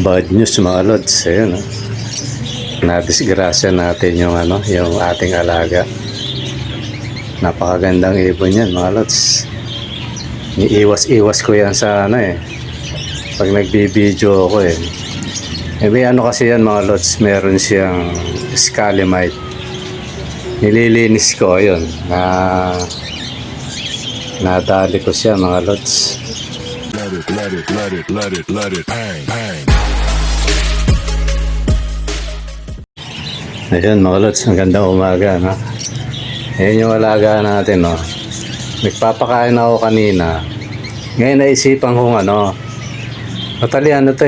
Bad news mga lods, ayun, nadisgrasya natin yung yung ating alaga. Napakagandang ibon yan mga lods. Iiwas-iwas ko yan sa pag nagbibideo ako may kasi yan mga lods, meron siyang scalimite. Nililinis ko, ayun, nadali ko siya mga lods. Let it, bang, bang. Ayun mga lods, ang gandang umaga, no? Ayun yung alaga natin, no? Nagpapakain ako kanina. Ngayon naisipan kong Matali to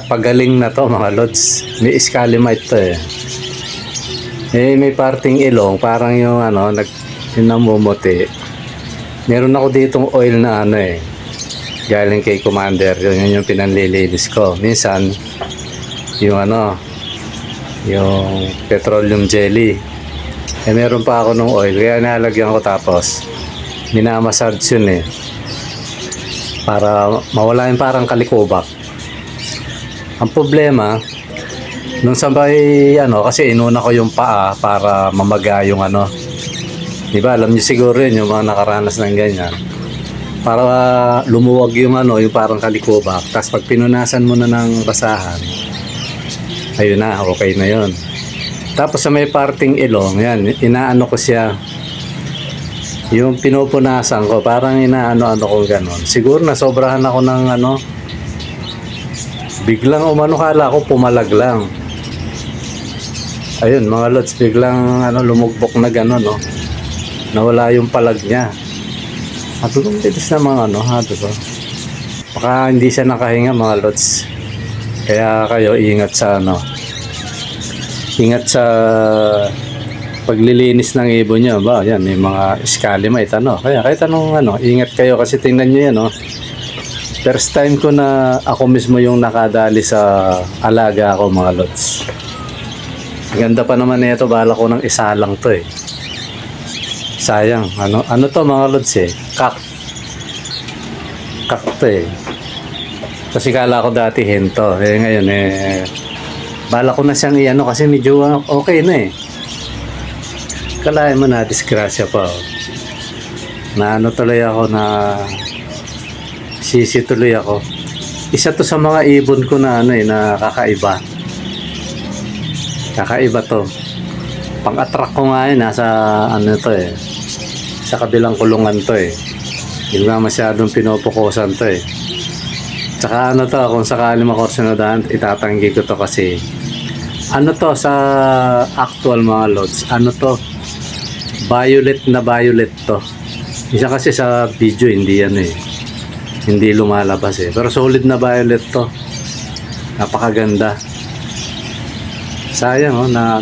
pagaling na to mga lods. May scalimite to may parting ilong, parang yung yung namumuti. Meron ako ditong oil na galing kay Commander. Yun yung pinanlilinis ko. Minsan yung yung petroleum jelly. Meron pa ako ng oil, kaya nalagyan ko, tapos minamassage yun para mawala yung parang kalikobak. Ang problema nung sabay kasi inuna ko yung paa para mamaga yung diba, alam niyo siguro yun, yung mga nakaranas ng ganyan, para lumuwag yung yung parang kalikobak. Tapos pag pinunasan mo na ng basahan, ayun na, okay na yun. Tapos sa may parting ilong, yan, inaano ko siya. Yung pinupunasan ko, parang inaano ko gano'n. Siguro nasobrahan ako ng biglang kala ko pumalag lang. Ayun mga lods, biglang lumugbok na gano'n, nawala yung palag niya. At kung titis na mga baka hindi siya nakahinga mga lods. Kaya kayo ingat sa ingat sa paglilinis ng ibon nyo ba. Yan, may mga scalimite kaya kahit anong ingat kayo, kasi tingnan nyo yan first time ko na ako mismo yung nakadali sa alaga ko mga lods. Ganda pa naman nito, bala ko ng isa lang to sayang. Ano to mga lods kak to kasi kala ko dati hento ngayon bala ko na siyang kasi medyo okay na kalahin mo na disgrasya pa na tuloy ako, na sisi tuloy ako. Isa to sa mga ibon ko na na kakaiba to, pang-attract ko nga nasa to sa kabilang kulungan to hindi nga masyadong pinopokusan to tsaka to, kung sakali makorsunodaan, itatanggi ko to kasi to sa actual mga lods, to violet na violet to. Isa kasi sa video hindi hindi lumalabas pero solid na violet to, napakaganda. Sayang na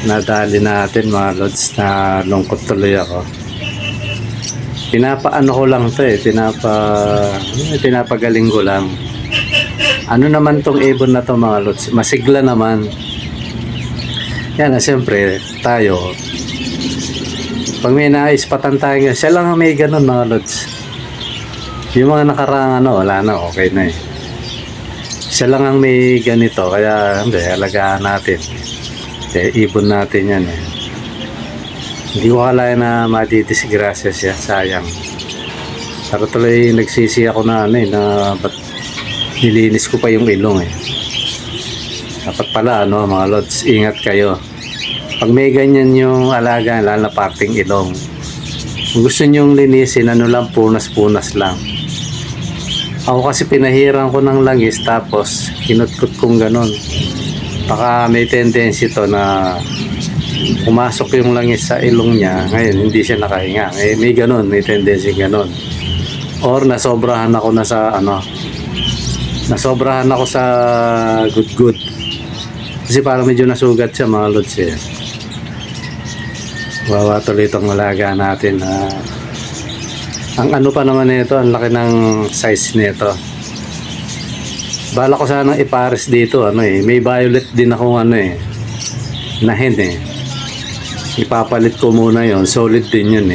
nadali natin mga lods, na lungkot tuloy ako. Pinapaano ko lang to pinapagaling ko lang. Naman tong ibon na to mga lods, masigla naman yan. Siyempre tayo, pag may naispatan tayo, siya lang ang may ganun mga lods. Yung mga nakarang wala na, okay na siya lang ang may ganito, kaya alagaan natin ibon natin yan Hindi ko akalain na madidisgrasya siya, sayang. Pero tuloy nagsisi ako na ba't nilinis ko pa yung ilong Dapat pala mga lods, ingat kayo pag may ganyan yung alaga, lalo na parting ilong. Kung gusto nyong linisin, lang, punas-punas lang. Ako kasi pinahiran ko ng langis, tapos kinutkot kong ganon. Baka may tendency to na pumasok yung langis sa ilong niya, ngayon hindi siya nakahinga. May ganon, may tendency ganon. Or nasobrahan ako na sa nasobrahan ako sa good. Kasi parang medyo nasugat siya mga lods Wawa tuloy itong alaga natin. Ang pa naman nito, ang laki ng size nito. Bala ko sanang ipares dito may violet din akong na hen ipapalit ko muna yon, solid din yun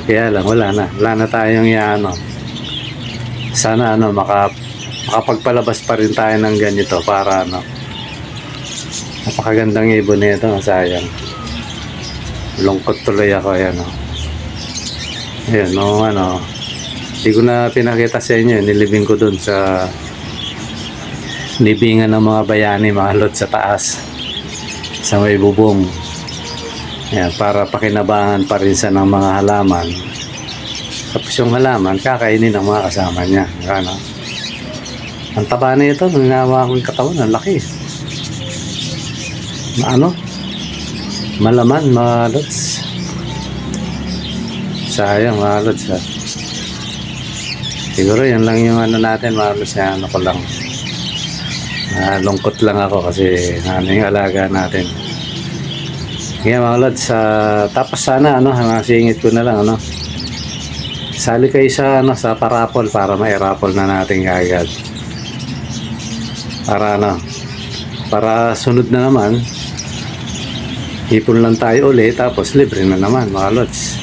kaya lang wala na tayong sana makapagpalabas pa rin tayo ng ganito para ano, napakagandang ibon nito, sayang. Lungkot tuloy ako, ayan o. Ayan o, ano, hindi ko na pinakita sa inyo, nilibing ko dun sa libingan ng mga bayani, mga lot sa taas, sa may bubong. Ayan, para pakinabangan pa rin sa ng mga halaman. Tapos yung halaman, kakainin ng mga kasama niya. Ano? Ang taba na ito, nung hinawa ko yung katawan, ang laki. Ano? Malaman, mga lods. Sayang, mga lods, ha. Siguro yan lang yung ano natin, mga lods, na ano ko lang. Lungkot lang ako kasi ano yung alaga natin. Kaya mga lods, tapos sana ano, masingit ko na lang ano. Sali kayo sa ano, sa parapol para ma-raffle na natin agad. Para ano, para sunod na naman, ipon lang tayo ulit tapos libre na naman mga lods.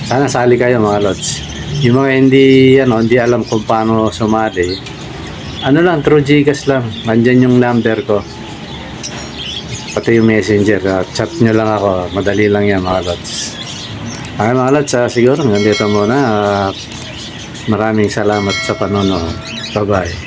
Sana sali kayo mga lods. Yung mga hindi ano, hindi alam kung paano sumali, ano lang, through Gcash lang. Nandyan yung number ko. Pati yung messenger. Chat nyo lang ako. Madali lang yan mga lods. Okay mga lods, siguro nandito muna. Maraming salamat sa panonood. Bye bye.